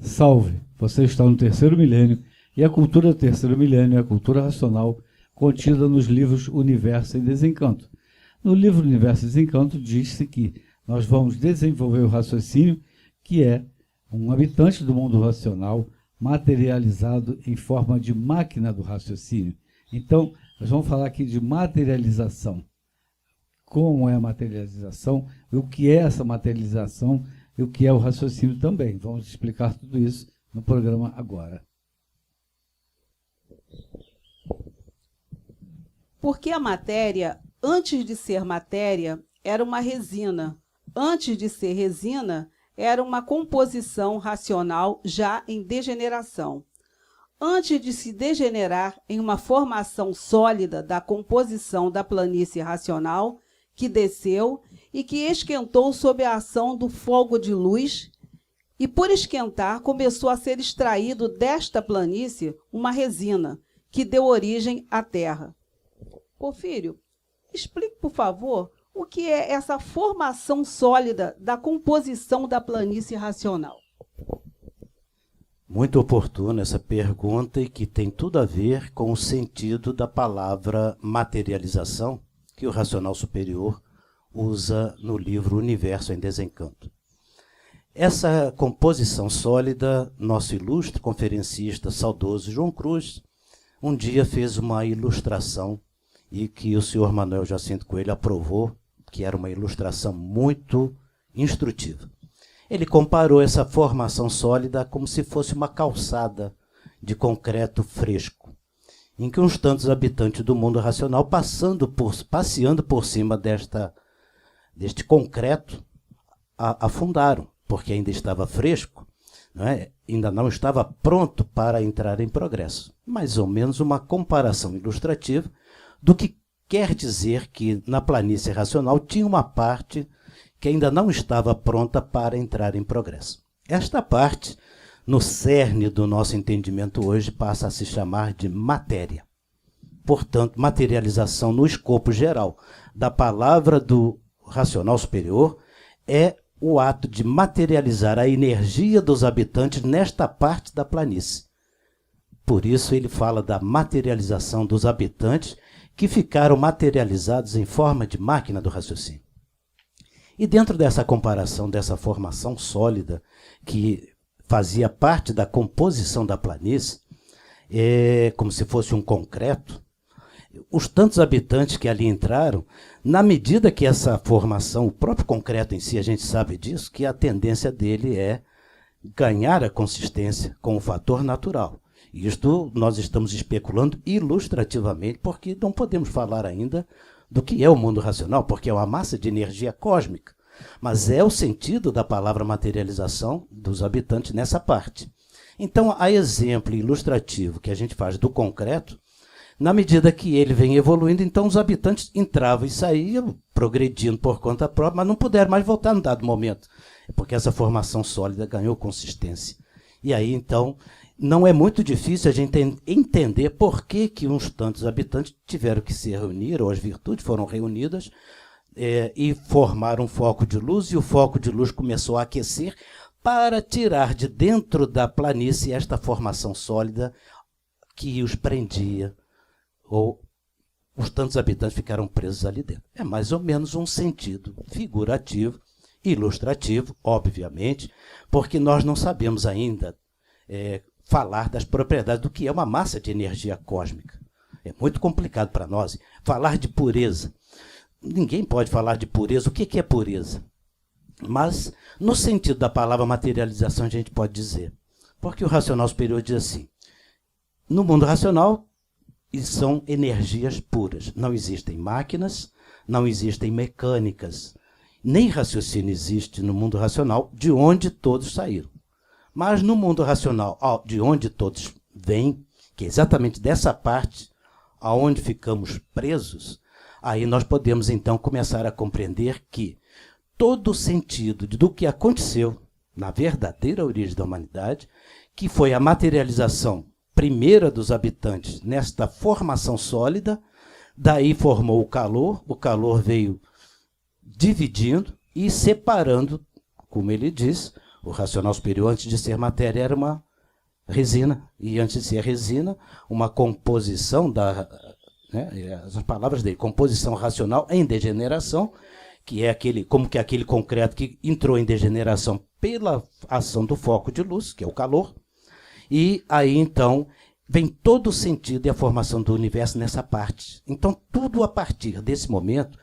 Salve! Você está no terceiro milênio e a cultura do terceiro milênio é a cultura racional contida nos livros Universo e Desencanto. No livro Universo e Desencanto diz-se que nós vamos desenvolver o raciocínio, que é um habitante do mundo racional materializado em forma de máquina do raciocínio. Então, nós vamos falar aqui de materialização. Como é a materialização, o que é essa materialização e o que é o raciocínio também. Vamos explicar tudo isso no programa agora. Porque a matéria, antes de ser matéria, era uma resina. Antes de ser resina, era uma composição racional já em degeneração. Antes de se degenerar em uma formação sólida da composição da planície racional, que desceu e que esquentou sob a ação do fogo de luz, e por esquentar começou a ser extraído desta planície uma resina, que deu origem à Terra. Porfírio, explique, por favor, o que é essa formação sólida da composição da planície racional. Muito oportuna essa pergunta e que tem tudo a ver com o sentido da palavra materialização, que o Racional Superior usa no livro Universo em Desencanto. Essa composição sólida, nosso ilustre conferencista saudoso João Cruz, um dia fez uma ilustração e que o senhor Manuel Jacinto Coelho aprovou, que era uma ilustração muito instrutiva. Ele comparou essa formação sólida como se fosse uma calçada de concreto fresco, em que uns tantos habitantes do mundo racional, passeando por cima deste concreto, afundaram, porque ainda estava fresco, ainda não estava pronto para entrar em progresso. Mais ou menos uma comparação ilustrativa do que quer dizer que na planície racional tinha uma parte que ainda não estava pronta para entrar em progresso. Esta parte, no cerne do nosso entendimento hoje, passa a se chamar de matéria. Portanto, materialização no escopo geral da palavra do racional superior é o ato de materializar a energia dos habitantes nesta parte da planície. Por isso ele fala da materialização dos habitantes que ficaram materializados em forma de máquina do raciocínio. E dentro dessa comparação, dessa formação sólida que fazia parte da composição da planície, como se fosse um concreto, os tantos habitantes que ali entraram, na medida que essa formação, o próprio concreto em si, a gente sabe disso, que a tendência dele é ganhar a consistência com o fator natural. Isto nós estamos especulando ilustrativamente, porque não podemos falar ainda do que é o mundo racional, porque é uma massa de energia cósmica. Mas é o sentido da palavra materialização dos habitantes nessa parte. Então, a exemplo ilustrativo que a gente faz do concreto, na medida que ele vem evoluindo, então os habitantes entravam e saíam, progredindo por conta própria, mas não puderam mais voltar num dado momento, porque essa formação sólida ganhou consistência. E aí, então, não é muito difícil a gente entender por que uns tantos habitantes tiveram que se reunir, ou as virtudes foram reunidas, e formaram um foco de luz, e o foco de luz começou a aquecer para tirar de dentro da planície esta formação sólida que os prendia, ou os tantos habitantes ficaram presos ali dentro. É mais ou menos um sentido figurativo, ilustrativo, obviamente, porque nós não sabemos ainda falar das propriedades do que é uma massa de energia cósmica. É muito complicado para nós falar de pureza. Ninguém pode falar de pureza. O que é pureza? Mas, no sentido da palavra materialização, a gente pode dizer. Porque o racional superior diz assim, no mundo racional, são energias puras. Não existem máquinas, não existem mecânicas. Nem raciocínio existe no mundo racional, de onde todos saíram. Mas no mundo racional, de onde todos vêm, que é exatamente dessa parte aonde ficamos presos, aí nós podemos então começar a compreender que todo o sentido do que aconteceu na verdadeira origem da humanidade, que foi a materialização primeira dos habitantes nesta formação sólida, daí formou o calor veio dividindo e separando, como ele diz, O racional superior, antes de ser matéria, era uma resina. E antes de ser resina, uma composição as palavras dele, composição racional em degeneração, que é aquele concreto que entrou em degeneração pela ação do foco de luz, que é o calor. E aí, então, vem todo o sentido e a formação do universo nessa parte. Então, tudo a partir desse momento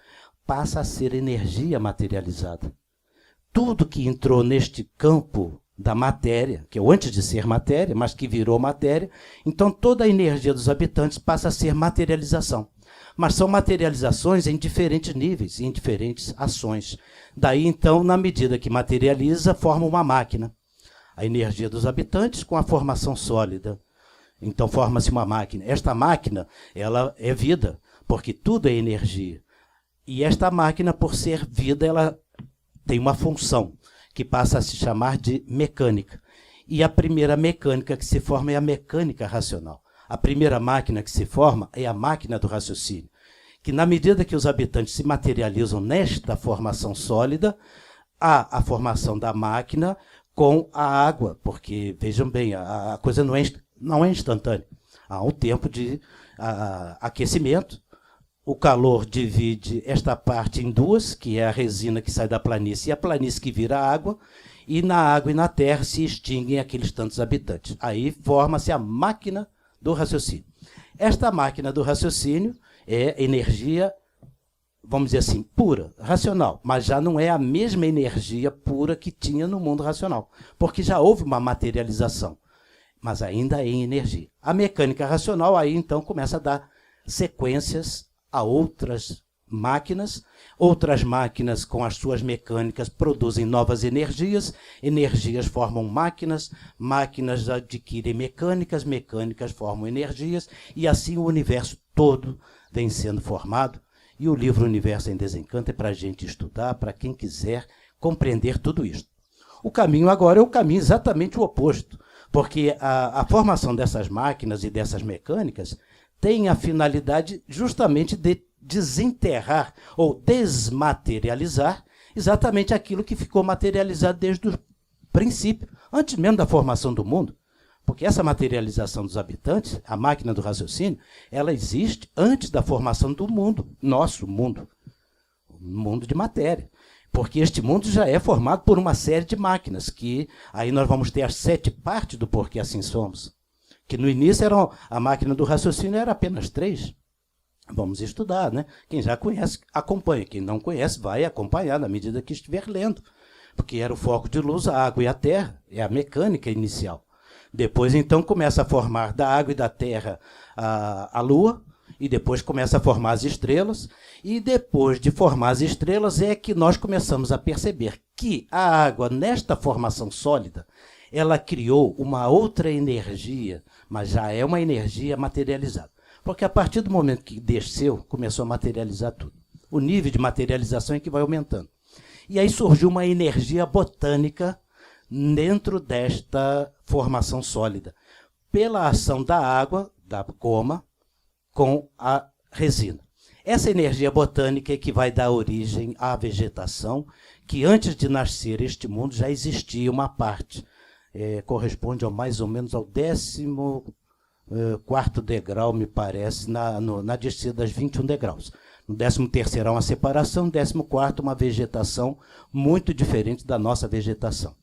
passa a ser energia materializada. Tudo que entrou neste campo da matéria, que é o antes de ser matéria, mas que virou matéria, então toda a energia dos habitantes passa a ser materialização. Mas são materializações em diferentes níveis, em diferentes ações. Daí, então, na medida que materializa, forma uma máquina. A energia dos habitantes com a formação sólida. Então, forma-se uma máquina. Esta máquina, ela é vida, porque tudo é energia. E esta máquina, por ser vida, ela tem uma função, que passa a se chamar de mecânica. E a primeira mecânica que se forma é a mecânica racional. A primeira máquina que se forma é a máquina do raciocínio, que na medida que os habitantes se materializam nesta formação sólida, há a formação da máquina com a água, porque, vejam bem, a coisa não é instantânea. Há um tempo de aquecimento. O calor divide esta parte em duas, que é a resina que sai da planície e a planície que vira água, e na água e na terra se extinguem aqueles tantos habitantes. Aí forma-se a máquina do raciocínio. Esta máquina do raciocínio é energia, vamos dizer assim, pura, racional, mas já não é a mesma energia pura que tinha no mundo racional, porque já houve uma materialização, mas ainda é em energia. A mecânica racional aí então começa a dar sequências a outras máquinas com as suas mecânicas produzem novas energias, energias formam máquinas, máquinas adquirem mecânicas, mecânicas formam energias, e assim o universo todo vem sendo formado. E o livro Universo em Desencanto é para a gente estudar, para quem quiser compreender tudo isso. O caminho agora é o caminho exatamente o oposto, porque a formação dessas máquinas e dessas mecânicas tem a finalidade justamente de desenterrar ou desmaterializar exatamente aquilo que ficou materializado desde o princípio, antes mesmo da formação do mundo. Porque essa materialização dos habitantes, a máquina do raciocínio, ela existe antes da formação do mundo, nosso mundo, o mundo de matéria. Porque este mundo já é formado por uma série de máquinas, que aí nós vamos ter as 7 partes do porquê assim somos. Que no início a máquina do raciocínio era apenas 3. Vamos estudar, né? Quem já conhece, acompanha. Quem não conhece, vai acompanhar na medida que estiver lendo. Porque era o foco de luz, a água e a terra. É a mecânica inicial. Depois, então, começa a formar da água e da terra a lua. E depois começa a formar as estrelas. E depois de formar as estrelas é que nós começamos a perceber que a água, nesta formação sólida, ela criou uma outra energia, mas já é uma energia materializada. Porque a partir do momento que desceu, começou a materializar tudo. O nível de materialização é que vai aumentando. E aí surgiu uma energia botânica dentro desta formação sólida, pela ação da água, da goma, com a resina. Essa energia botânica é que vai dar origem à vegetação, que antes de nascer este mundo já existia uma parte. Corresponde ao mais ou menos ao 14º degrau, me parece, na descida das 21 degraus. No 13º há uma separação, no 14º uma vegetação muito diferente da nossa vegetação.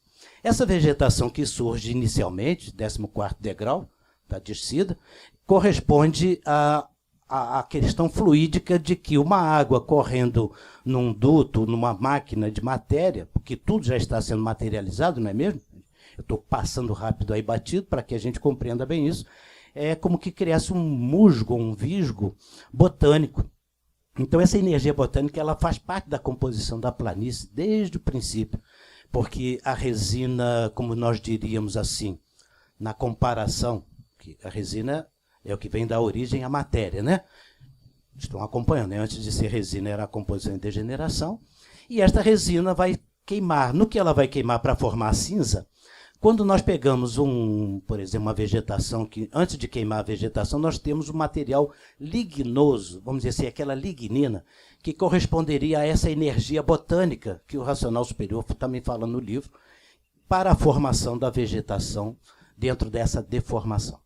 Essa vegetação que surge inicialmente, 14º degrau da descida, corresponde à questão fluídica de que uma água correndo num duto, numa máquina de matéria, porque tudo já está sendo materializado, não é mesmo? Eu estou passando rápido aí batido para que a gente compreenda bem isso. É como que criasse um musgo, um visgo botânico. Então essa energia botânica ela faz parte da composição da planície desde o princípio, porque a resina, como nós diríamos assim, na comparação, que a resina é o que vem da origem à matéria, né? Estão acompanhando, né? Antes de ser resina era a composição em degeneração, e esta resina vai queimar. No que ela vai queimar para formar a cinza? Quando nós pegamos, por exemplo, uma vegetação, que antes de queimar a vegetação, nós temos um material lignoso, vamos dizer assim, aquela lignina, que corresponderia a essa energia botânica, que o racional superior também fala no livro, para a formação da vegetação dentro dessa deformação.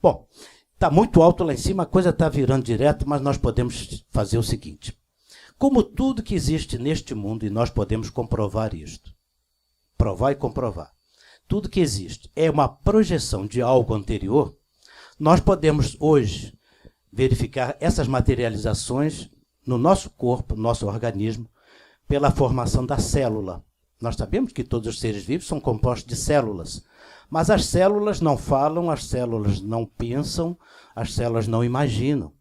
Bom, está muito alto lá em cima, a coisa está virando direto, mas nós podemos fazer o seguinte. Como tudo que existe neste mundo, e nós podemos comprovar isto, provar e comprovar, tudo que existe é uma projeção de algo anterior, nós podemos hoje verificar essas materializações no nosso corpo, no nosso organismo, pela formação da célula. Nós sabemos que todos os seres vivos são compostos de células, mas as células não falam, as células não pensam, as células não imaginam.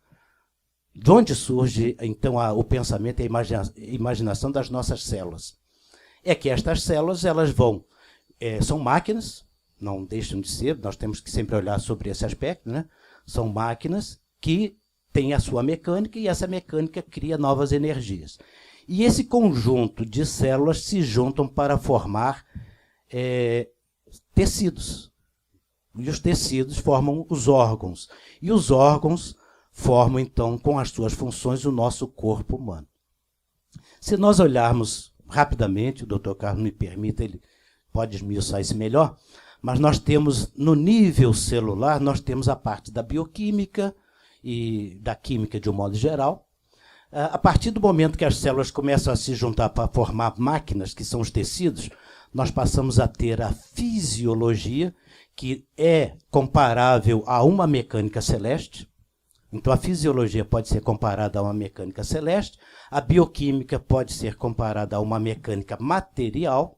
De onde surge, então, o pensamento e a imaginação das nossas células? É que estas células, elas são máquinas, não deixam de ser, nós temos que sempre olhar sobre esse aspecto, né? São máquinas que têm a sua mecânica e essa mecânica cria novas energias. E esse conjunto de células se juntam para formar tecidos. E os tecidos formam os órgãos. E os órgãos formam, então, com as suas funções, o nosso corpo humano. Se nós olharmos rapidamente, o Dr. Carlos me permita, ele pode esmiuçar isso melhor, mas nós temos, no nível celular, nós temos a parte da bioquímica e da química de um modo geral. A partir do momento que as células começam a se juntar para formar máquinas, que são os tecidos, nós passamos a ter a fisiologia, que é comparável a uma mecânica celeste. Então, a fisiologia pode ser comparada a uma mecânica celeste, a bioquímica pode ser comparada a uma mecânica material,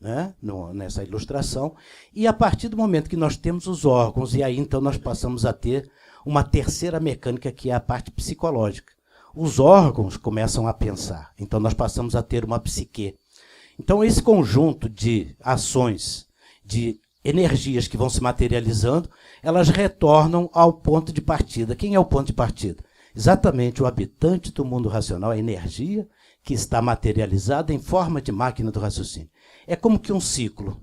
né, nessa ilustração, e a partir do momento que nós temos os órgãos, e aí então nós passamos a ter uma terceira mecânica, que é a parte psicológica. Os órgãos começam a pensar, então nós passamos a ter uma psique. Então, esse conjunto de ações, de energias que vão se materializando, elas retornam ao ponto de partida. Quem é o ponto de partida? Exatamente o habitante do mundo racional, a energia que está materializada em forma de máquina do raciocínio. É como que um ciclo.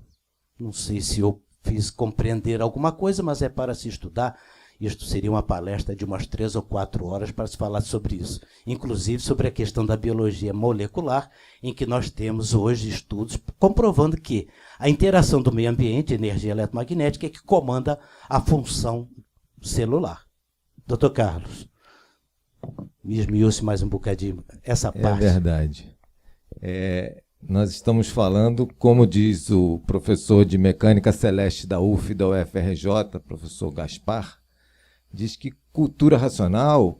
Não sei se eu fiz compreender alguma coisa, mas é para se estudar. Isto seria uma palestra de umas 3 ou 4 horas para se falar sobre isso. Inclusive sobre a questão da biologia molecular, em que nós temos hoje estudos comprovando que a interação do meio ambiente, energia eletromagnética, é que comanda a função celular. Dr. Carlos, me esmiúce mais um bocadinho essa parte. É verdade. Nós estamos falando, como diz o professor de Mecânica Celeste da UF e da UFRJ, professor Gaspar, diz que cultura racional,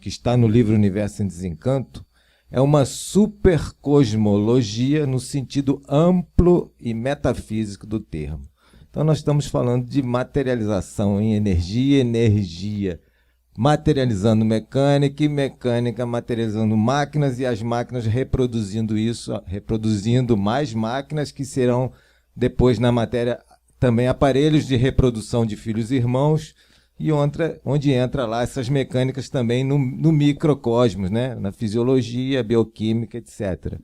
que está no livro Universo em Desencanto, é uma supercosmologia no sentido amplo e metafísico do termo. Então, nós estamos falando de materialização em energia, energia materializando mecânica e mecânica materializando máquinas e as máquinas reproduzindo isso, reproduzindo mais máquinas que serão depois na matéria também aparelhos de reprodução de filhos e irmãos, e onde entra lá essas mecânicas também no microcosmos, né? Na fisiologia, bioquímica, etc.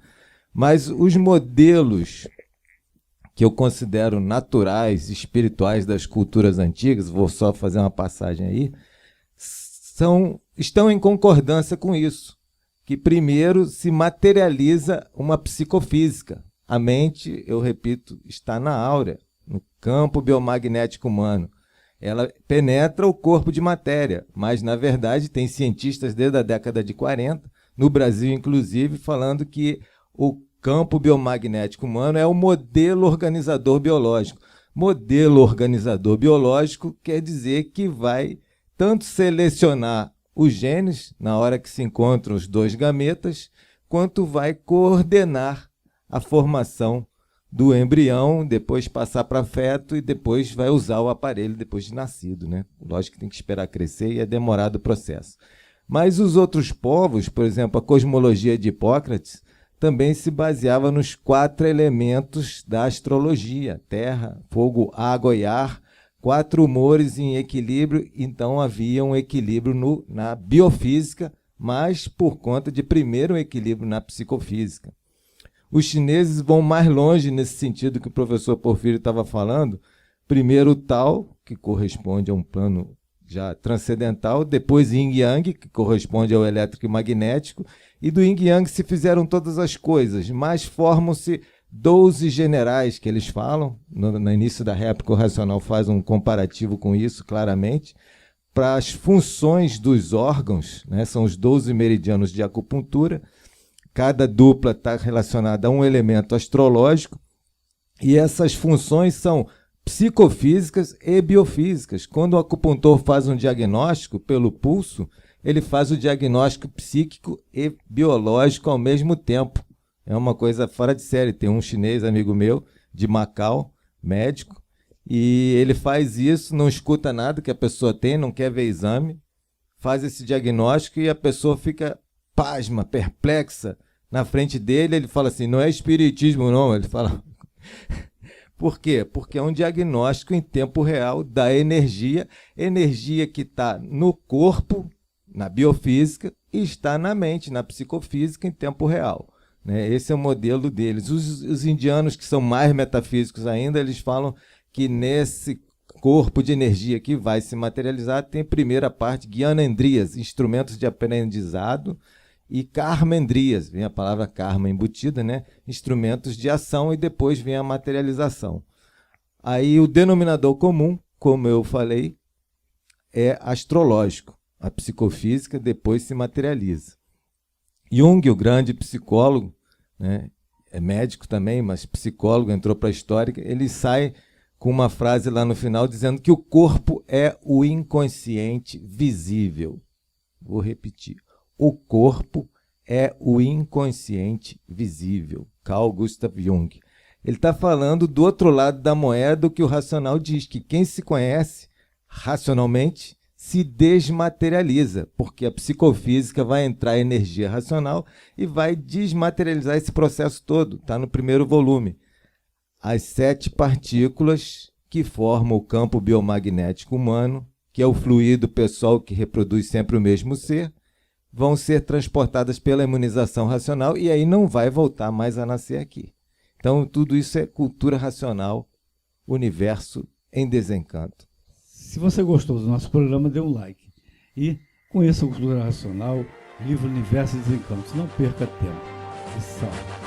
Mas os modelos que eu considero naturais, espirituais das culturas antigas, vou só fazer uma passagem aí, estão em concordância com isso, que primeiro se materializa uma psicofísica. A mente, eu repito, está na áurea, no campo biomagnético humano. Ela penetra o corpo de matéria, mas, na verdade, tem cientistas desde a década de 40, no Brasil, inclusive, falando que o campo biomagnético humano é o modelo organizador biológico. Modelo organizador biológico quer dizer que vai tanto selecionar os genes, na hora que se encontram os dois gametas, quanto vai coordenar a formação do embrião, depois passar para feto e depois vai usar o aparelho depois de nascido, né? Lógico que tem que esperar crescer e é demorado o processo. Mas os outros povos, por exemplo, a cosmologia de Hipócrates, também se baseava nos 4 elementos da astrologia: terra, fogo, água e ar, 4 humores em equilíbrio. Então havia um equilíbrio na biofísica, mas por conta de primeiro um equilíbrio na psicofísica. Os chineses vão mais longe nesse sentido que o professor Porfírio estava falando. Primeiro o Tao, que corresponde a um plano já transcendental, depois Yin Yang, que corresponde ao elétrico e magnético, e do Yin Yang se fizeram todas as coisas, mas formam-se 12 generais que eles falam, no início da réplica o Racional faz um comparativo com isso claramente, para as funções dos órgãos, né, são os 12 meridianos de acupuntura, cada dupla está relacionada a um elemento astrológico, e essas funções são psicofísicas e biofísicas. Quando o acupuntor faz um diagnóstico pelo pulso, ele faz o diagnóstico psíquico e biológico ao mesmo tempo. É uma coisa fora de série. Tem um chinês, amigo meu, de Macau, médico, e ele faz isso, não escuta nada que a pessoa tem, não quer ver exame, faz esse diagnóstico e a pessoa fica pasma, perplexa na frente dele. Ele fala assim, não é espiritismo não, ele fala... Por quê? Porque é um diagnóstico em tempo real da energia que está no corpo, na biofísica, e está na mente, na psicofísica, em tempo real. Né? Esse é o modelo deles. Os indianos, que são mais metafísicos ainda, eles falam que nesse corpo de energia que vai se materializar, tem primeira parte, Gyanendriyas, instrumentos de aprendizado, e Karmendriyas, vem a palavra karma embutida, né? Instrumentos de ação, e depois vem a materialização. Aí o denominador comum, como eu falei, é astrológico. A psicofísica depois se materializa. Jung, o grande psicólogo, né? É médico também, mas psicólogo, entrou para a história, ele sai com uma frase lá no final dizendo que o corpo é o inconsciente visível. Vou repetir. O corpo é o inconsciente visível. Carl Gustav Jung. Ele está falando do outro lado da moeda, que o racional diz que quem se conhece racionalmente se desmaterializa, porque a psicofísica vai entrar em energia racional e vai desmaterializar esse processo todo. Está no primeiro volume. As 7 partículas que formam o campo biomagnético humano, que é o fluido pessoal que reproduz sempre o mesmo ser, vão ser transportadas pela imunização racional e aí não vai voltar mais a nascer aqui. Então, tudo isso é cultura racional, universo em desencanto. Se você gostou do nosso programa, dê um like. E conheça a Cultura Racional, livro Universo em Desencanto. Não perca tempo. E salve.